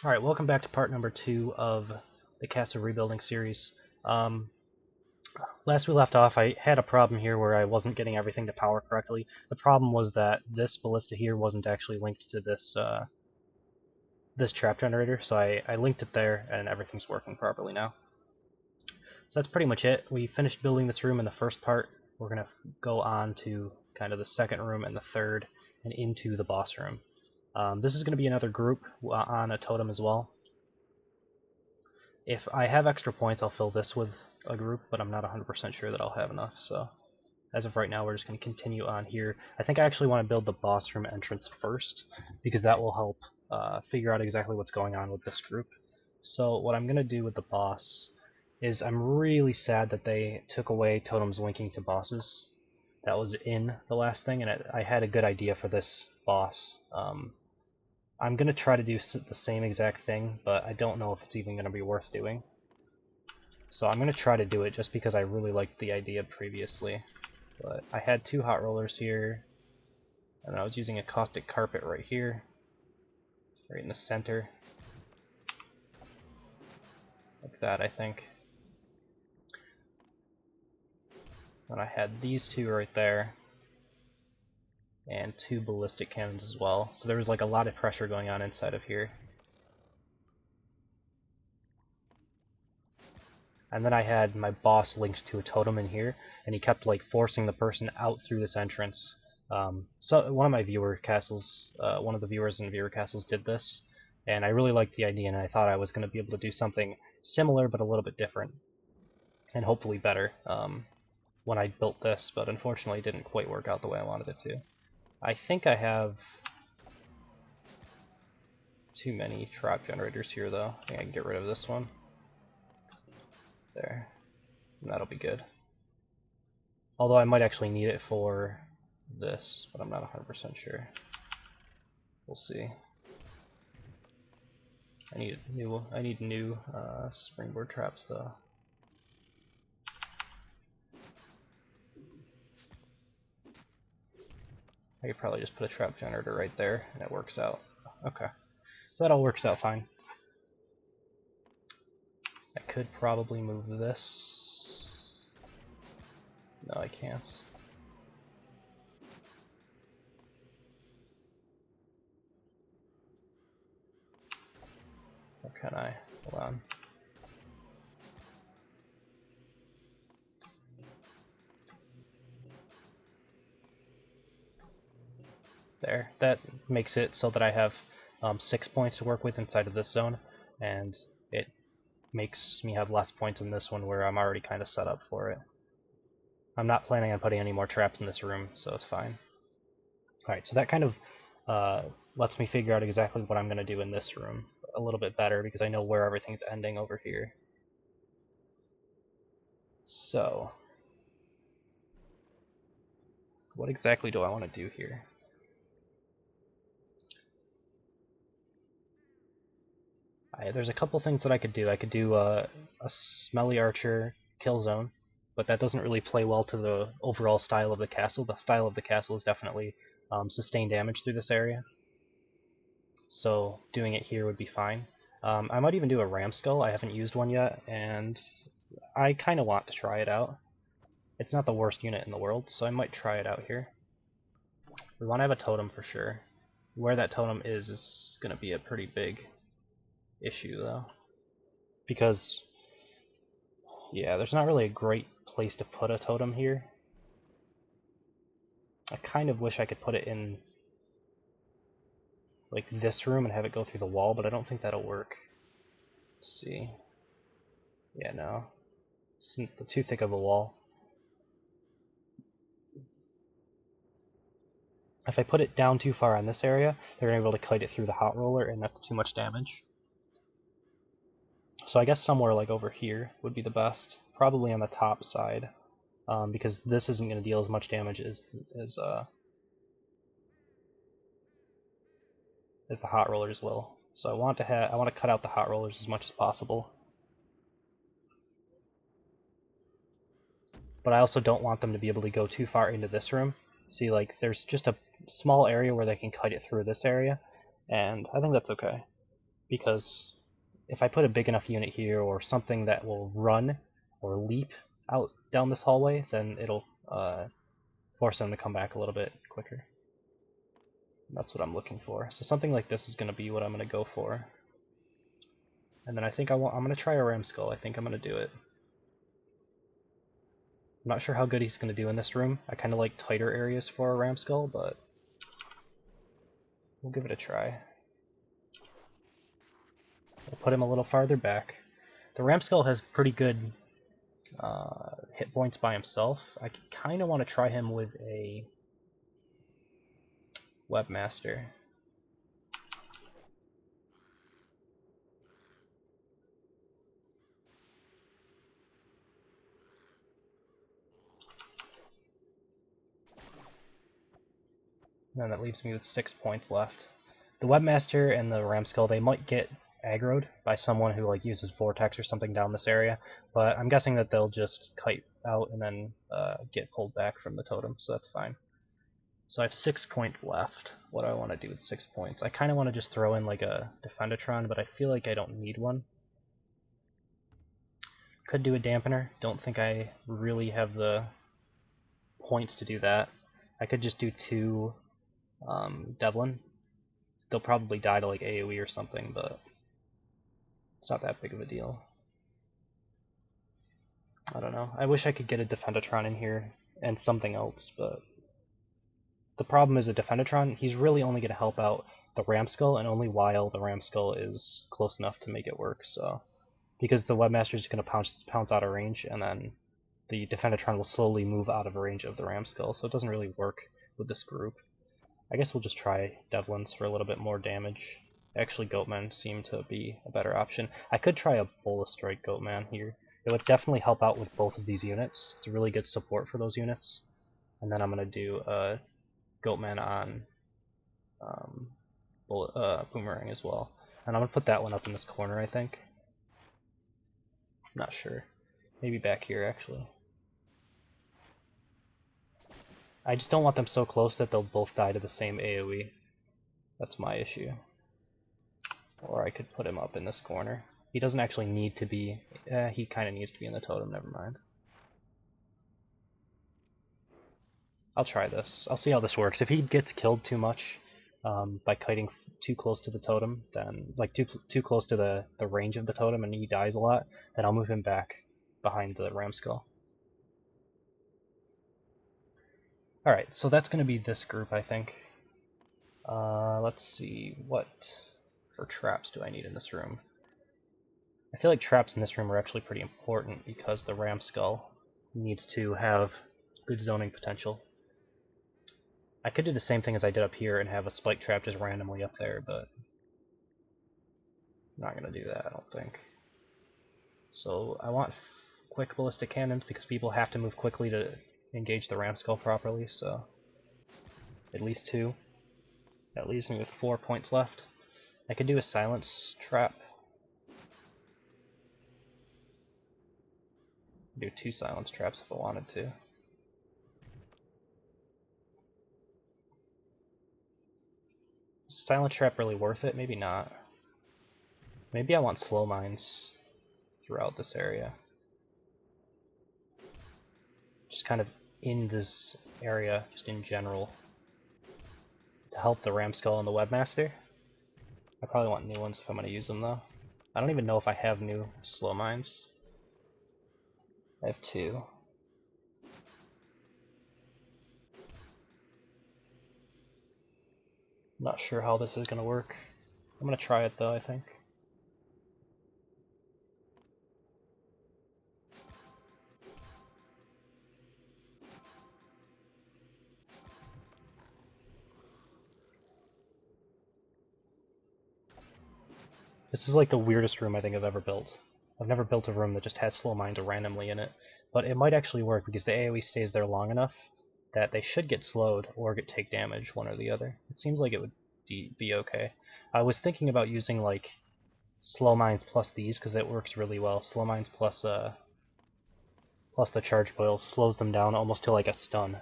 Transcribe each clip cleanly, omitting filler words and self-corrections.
Alright, welcome back to part number 2 of the castle rebuilding series. Last we left off, I had a problem here where I wasn't getting everything to power correctly. The problem was that this ballista here wasn't actually linked to this trap generator, so I linked it there and everything's working properly now. So that's pretty much it. We finished building this room in the first part. We're going to go on to kind of the second room and the third and into the boss room. This is going to be another group on a totem as well. If I have extra points, I'll fill this with a group, but I'm not 100% sure that I'll have enough, so as of right now, we're just going to continue on here. I think I actually want to build the boss room entrance first, because that will help figure out exactly what's going on with this group. So what I'm going to do with the boss is I'm really sad that they took away totems linking to bosses. That was in the last thing, and I had a good idea for this boss. I'm going to try to do the same exact thing, but I don't know if it's even going to be worth doing. So I'm going to try to do it just because I really liked the idea previously. But I had 2 hot rollers here, and I was using a caustic carpet right here, right in the center. Like that, I think. And I had these 2 right there, and 2 ballistic cannons as well. So there was like a lot of pressure going on inside of here. And then I had my boss linked to a totem in here, and he kept like forcing the person out through this entrance. So one of my viewer castles, one of the viewers in Viewer Castles did this, and I really liked the idea, and I thought I was going to be able to do something similar but a little bit different, and hopefully better when I built this, but unfortunately it didn't quite work out the way I wanted it to. I think I have too many trap generators here though. I think I can get rid of this one. There. And that'll be good. Although I might actually need it for this, but I'm not 100% sure. We'll see. I need new springboard traps though. I could probably just put a trap generator right there and it works out. Okay. So that all works out fine. I could probably move this. No, I can't. Or can I? Hold on. There. That makes it so that I have 6 points to work with inside of this zone, and it makes me have less points in this one where I'm already kind of set up for it. I'm not planning on putting any more traps in this room, so it's fine. Alright, so that kind of lets me figure out exactly what I'm going to do in this room a little bit better, because I know where everything's ending over here. So, what exactly do I want to do here? There's a couple things that I could do. I could do a Smelly Archer kill zone, but that doesn't really play well to the overall style of the castle. The style of the castle is definitely sustain damage through this area, so doing it here would be fine. I might even do a Ram Skull. I haven't used one yet, and I kind of want to try it out. It's not the worst unit in the world, so I might try it out here. We want to have a totem for sure. Where that totem is going to be a pretty big issue though, because yeah, there's not really a great place to put a totem here. I kind of wish I could put it in like this room and have it go through the wall, but I don't think that'll work. Let's see. Yeah, no, it's too thick of a wall. If I put it down too far on this area, they're going to be able to kite it through the hot roller, and that's too much damage. So I guess somewhere like over here would be the best, probably on the top side, because this isn't going to deal as much damage as the hot rollers will. So I want to cut out the hot rollers as much as possible, but I also don't want them to be able to go too far into this room. See, like there's just a small area where they can cut it through this area, and I think that's okay, because if I put a big enough unit here or something that will run or leap out down this hallway, then it'll force them to come back a little bit quicker. That's what I'm looking for. So something like this is going to be what I'm going to go for. And then I think I'm going to try a Ram Skull. I think I'm going to do it. I'm not sure how good he's going to do in this room. I kind of like tighter areas for a Ram Skull, but we'll give it a try. We'll put him a little farther back. The Ram Skull has pretty good hit points by himself. I kind of want to try him with a Webmaster. And that leaves me with 6 points left. The Webmaster and the Ram Skull, they might get aggroed by someone who like uses Vortex or something down this area, but I'm guessing that they'll just kite out and then get pulled back from the totem, so that's fine. So I have 6 points left. What do I want to do with 6 points? I kind of want to just throw in like a Defendatron, but I feel like I don't need one. Could do a Dampener. Don't think I really have the points to do that. I could just do 2 Devlin. They'll probably die to like AoE or something, but it's not that big of a deal. I don't know. I wish I could get a Defendatron in here and something else, but the problem is a Defendatron, he's really only going to help out the Ram Skull, and only while the Ram Skull is close enough to make it work. So, because the Webmaster is going to pounce out of range, and then the Defendatron will slowly move out of range of the Ram Skull, so it doesn't really work with this group. I guess we'll just try Devlins for a little bit more damage. Actually, Goatmen seem to be a better option. I could try a Bola Strike Goatman here. It would definitely help out with both of these units. It's a really good support for those units. And then I'm going to do a Goatman on Boomerang as well. And I'm going to put that one up in this corner, I think. I'm not sure. Maybe back here, actually. I just don't want them so close that they'll both die to the same AoE. That's my issue. Or I could put him up in this corner. He doesn't actually need to be... he kind of needs to be in the totem, never mind. I'll try this. I'll see how this works. If he gets killed too much by kiting too close to the totem, then like too close to the range of the totem and he dies a lot, then I'll move him back behind the Ram Skull. Alright, so that's going to be this group, I think. Let's see, what for traps do I need in this room? I feel like traps in this room are actually pretty important because the Ram Skull needs to have good zoning potential. I could do the same thing as I did up here and have a spike trap just randomly up there, but I'm not going to do that, I don't think. So I want quick ballistic cannons because people have to move quickly to engage the Ram Skull properly, so at least 2. That leaves me with 4 points left. I could do a silence trap. Do 2 silence traps if I wanted to. Is silence trap really worth it? Maybe not. Maybe I want slow mines throughout this area. Just kind of in this area, just in general. To help the Ram Skull and the Webmaster. I probably want new ones if I'm going to use them though. I don't even know if I have new slow mines. I have 2. I'm not sure how this is going to work. I'm going to try it though, I think. This is like the weirdest room I think I've ever built. I've never built a room that just has slow mines randomly in it, but it might actually work because the AoE stays there long enough that they should get slowed or take damage, one or the other. It seems like it would be okay. I was thinking about using like slow mines plus these because it works really well. Slow mines plus the charge boil slows them down almost to like a stun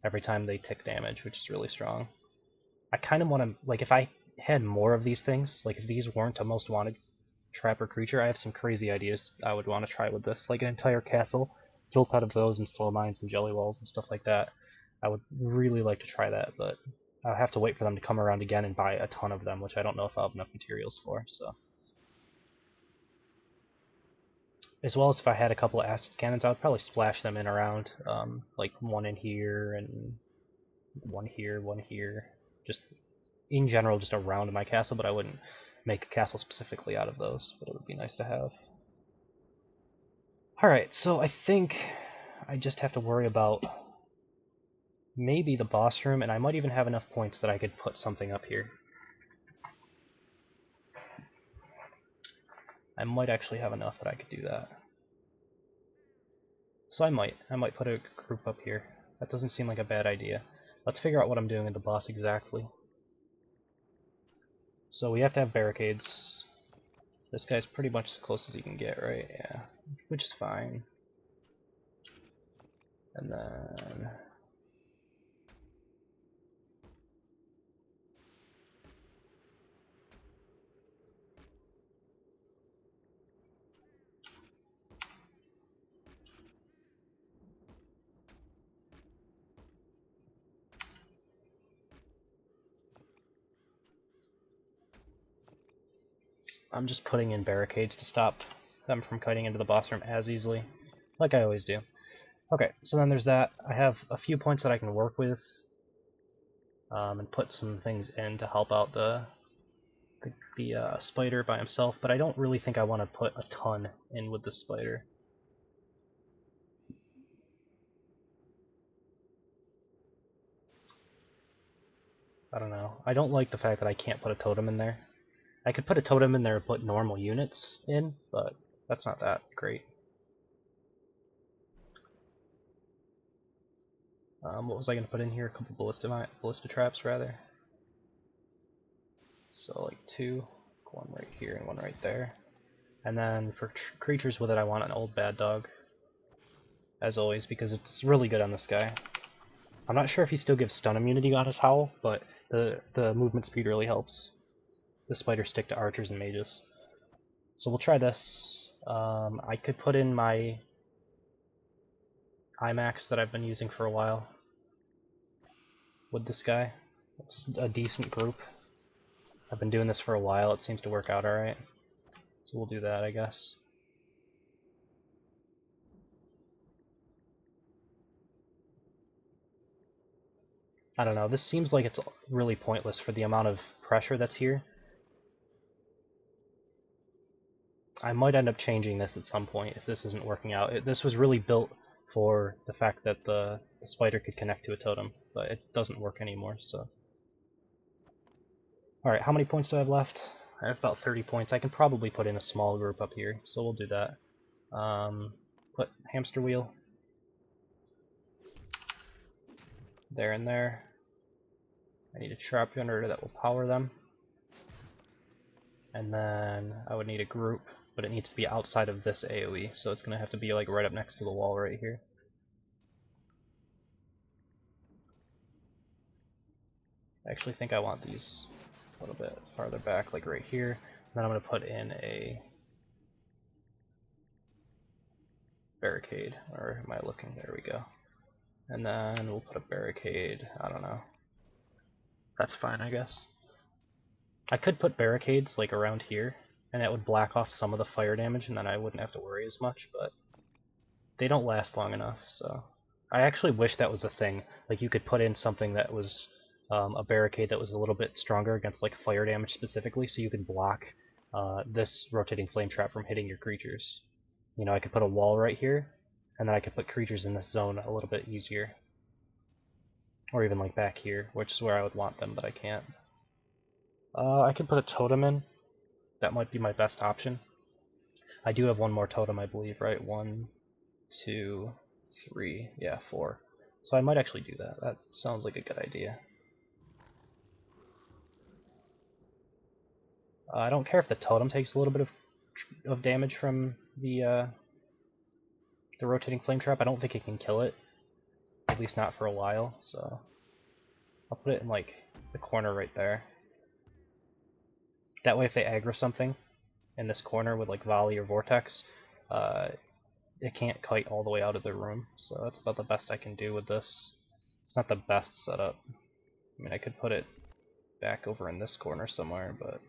every time they tick damage, which is really strong. I kind of want to, like, if I had more of these things, like if these weren't a most wanted trap or creature, I have some crazy ideas I would want to try with this, like an entire castle built out of those and slow mines and jelly walls and stuff like that. I would really like to try that, but I'll have to wait for them to come around again and buy a ton of them, which I don't know if I'll have enough materials for, so. As well as if I had a couple of acid cannons, I would probably splash them in around, like one in here and one here, just in general just around my castle, but I wouldn't make a castle specifically out of those, but it would be nice to have. Alright, so I think I just have to worry about maybe the boss room, and I might even have enough points that I could put something up here. I might actually have enough that I could do that. So I might put a group up here. That doesn't seem like a bad idea. Let's figure out what I'm doing with the boss exactly. So we have to have barricades. This guy's pretty much as close as you can get, right? Yeah, which is fine. And then I'm just putting in barricades to stop them from cutting into the boss room as easily, like I always do. Okay, so then there's that. I have a few points that I can work with, and put some things in to help out the spider by himself, but I don't really think I want to put a ton in with the spider. I don't know. I don't like the fact that I can't put a totem in there. I could put a totem in there and put normal units in, but that's not that great. What was I going to put in here? A couple ballista traps, rather. So like two, one right here and one right there. And then for creatures with it, I want an old bad dog, as always, because it's really good on this guy. I'm not sure if he still gives stun immunity on his howl, but the movement speed really helps the spider stick to archers and mages. So we'll try this. I could put in my IMAX that I've been using for a while with this guy. It's a decent group. I've been doing this for a while, it seems to work out alright. So we'll do that, I guess. I don't know, this seems like it's really pointless for the amount of pressure that's here. I might end up changing this at some point if this isn't working out. This was really built for the fact that the spider could connect to a totem, but it doesn't work anymore, so. Alright, how many points do I have left? I have about 30 points. I can probably put in a small group up here, so we'll do that. Put hamster wheel. There and there. I need a trap generator that will power them. And then I would need a group, but it needs to be outside of this AoE, so it's going to have to be like right up next to the wall right here. I actually think I want these a little bit farther back, like right here. And then I'm going to put in a barricade, or am I looking? There we go. And then we'll put a barricade, I don't know. That's fine, I guess. I could put barricades like around here, and that would black off some of the fire damage, and then I wouldn't have to worry as much, but they don't last long enough, so. I actually wish that was a thing. Like you could put in something that was a barricade that was a little bit stronger against like fire damage specifically, so you could block this rotating flame trap from hitting your creatures. You know, I could put a wall right here, and then I could put creatures in this zone a little bit easier. Or even like back here, which is where I would want them, but I can't. I could put a totem in. That might be my best option. I do have one more totem, I believe, right? 1, 2, 3, yeah, 4. So I might actually do that. That sounds like a good idea. I don't care if the totem takes a little bit of damage from the rotating flame trap. I don't think it can kill it, at least not for a while. So I'll put it in like the corner right there. That way if they aggro something in this corner with like volley or vortex, it can't kite all the way out of their room. So that's about the best I can do with this. It's not the best setup. I mean, I could put it back over in this corner somewhere, but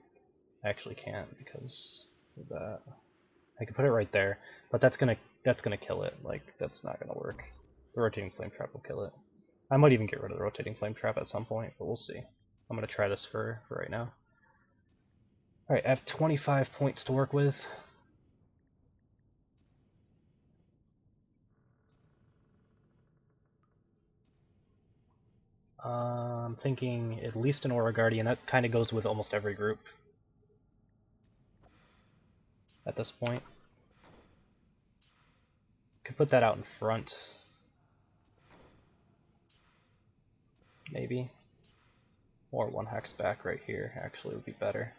I actually can't because of that. I could put it right there, but that's gonna kill it. Like, that's not gonna work. The rotating flame trap will kill it. I might even get rid of the rotating flame trap at some point, but we'll see. I'm gonna try this for right now. Alright, I have 25 points to work with. I'm thinking at least an Aura Guardian. That kind of goes with almost every group at this point. Could put that out in front. Maybe. Or one hex back right here actually would be better.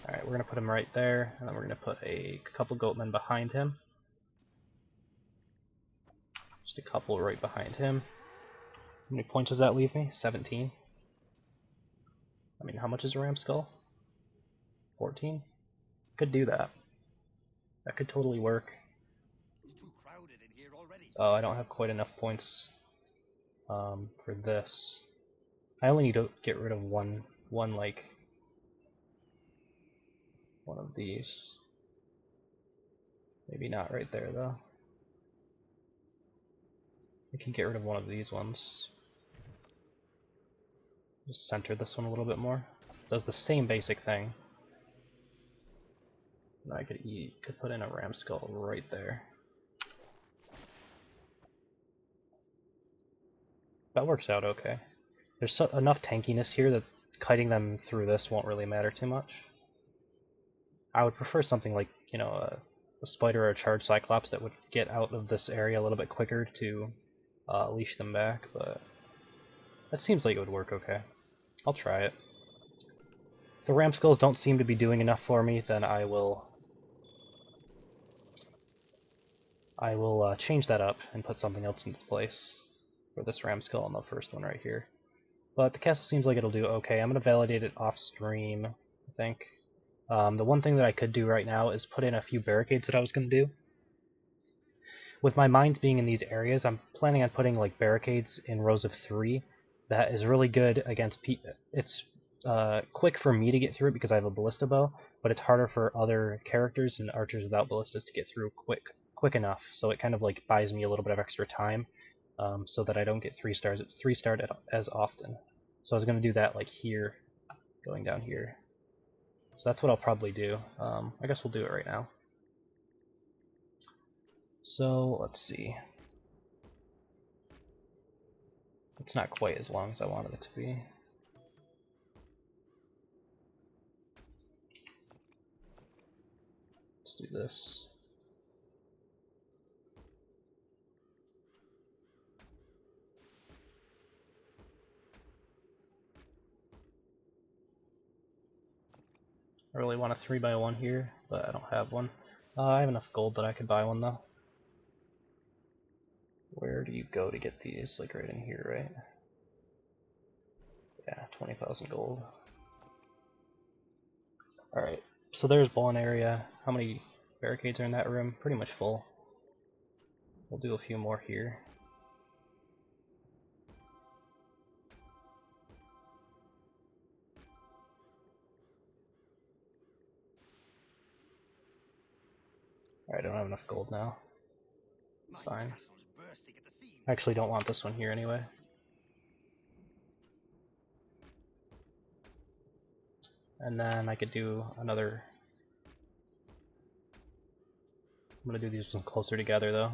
Alright, we're going to put him right there, and then we're going to put a couple goatmen behind him. Just a couple right behind him. How many points does that leave me? 17. I mean, how much is a ram skull? 14? Could do that. That could totally work. It's too crowded in here already. Oh, I don't have quite enough points for this. I only need to get rid of one of these. Maybe not right there though. I can get rid of one of these ones. Just center this one a little bit more. Does the same basic thing. And I could put in a ram skull right there. That works out okay. There's enough tankiness here that kiting them through this won't really matter too much. I would prefer something like, you know, a spider or a charged cyclops that would get out of this area a little bit quicker to leash them back, but that seems like it would work okay. I'll try it. If the ram skulls don't seem to be doing enough for me, then I will change that up and put something else in its place for this ram skull on the first one right here. But the castle seems like it'll do okay. I'm going to validate it off stream, I think. The one thing that I could do right now is put in a few barricades that I was going to do. With my mines being in these areas, I'm planning on putting like barricades in rows of 3. That is really good against it's quick for me to get through it because I have a ballista bow, but it's harder for other characters and archers without ballistas to get through quick enough. So it kind of like buys me a little bit of extra time, so that I don't get 3 stars. It's 3-starred as often. So I was going to do that like here, going down here. So that's what I'll probably do. I guess we'll do it right now. So let's see. It's not quite as long as I wanted it to be. Let's do this. I really want a 3x1 here, but I don't have one. I have enough gold that I could buy one though. Where do you go to get these? Like right in here, right? Yeah, 20,000 gold. Alright, so there's Bullen area. How many barricades are in that room? Pretty much full. We'll do a few more here. Alright, I don't have enough gold now. It's fine. I actually don't want this one here anyway. And then I could do another. I'm gonna do these ones closer together though.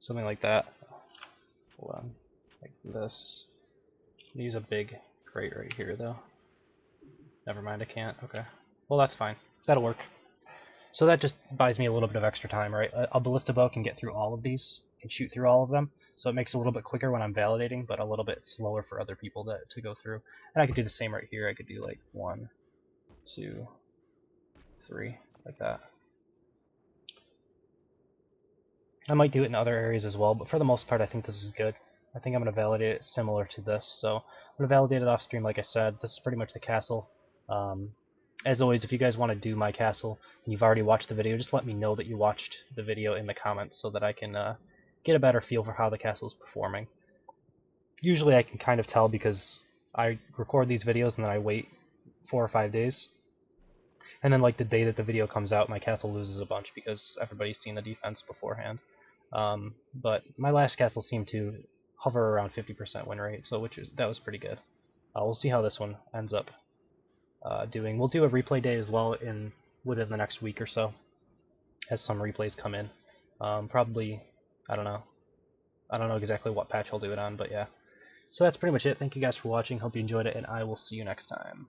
Something like that. Hold on. Like this. Use a big crate right here though. Never mind, I can't. Okay. Well, that's fine. That'll work. So that just buys me a little bit of extra time, right? A ballista bow can get through all of these, can shoot through all of them, so it makes it a little bit quicker when I'm validating, but a little bit slower for other people to go through. And I could do the same right here. I could do like 1, 2, 3, like that. I might do it in other areas as well, but for the most part I think this is good. I think I'm going to validate it similar to this. So I'm going to validate it off stream like I said. This is pretty much the castle. As always, if you guys want to do my castle and you've already watched the video, just let me know that you watched the video in the comments so that I can get a better feel for how the castle is performing. Usually I can kind of tell because I record these videos and then I wait 4 or 5 days. And then like the day that the video comes out, my castle loses a bunch because everybody's seen the defense beforehand. But my last castle seemed to hover around 50% win rate, so that was pretty good. We'll see how this one ends up doing. We'll do a replay day as well within the next week or so, as some replays come in. Probably, I don't know exactly what patch I'll do it on, but yeah. So that's pretty much it. Thank you guys for watching. Hope you enjoyed it, and I will see you next time.